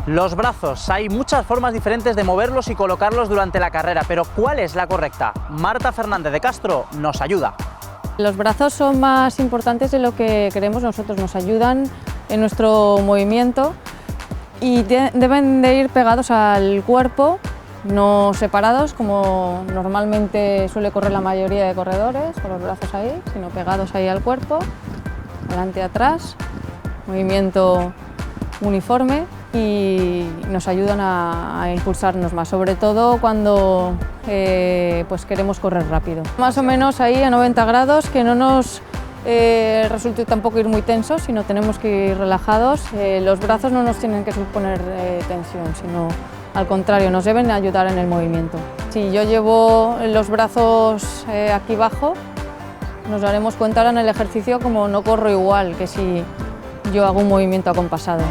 Los brazos, hay muchas formas diferentes de moverlos y colocarlos durante la carrera, pero ¿cuál es la correcta? Marta Fernández de Castro nos ayuda. Los brazos son más importantes de lo que creemos nosotros, nos ayudan en nuestro movimiento y deben de ir pegados al cuerpo, no separados como normalmente suele correr la mayoría de corredores, con los brazos ahí, sino pegados ahí al cuerpo, adelante y atrás, movimiento uniforme y nos ayudan a impulsarnos más, sobre todo cuando pues queremos correr rápido. Más o menos ahí a 90 grados, que no nos resulte tampoco ir muy tensos, sino tenemos que ir relajados. Los brazos no nos tienen que suponer tensión, sino al contrario, nos deben ayudar en el movimiento. Si yo llevo los brazos aquí abajo, nos daremos cuenta ahora en el ejercicio como no corro igual que si yo hago un movimiento acompasado.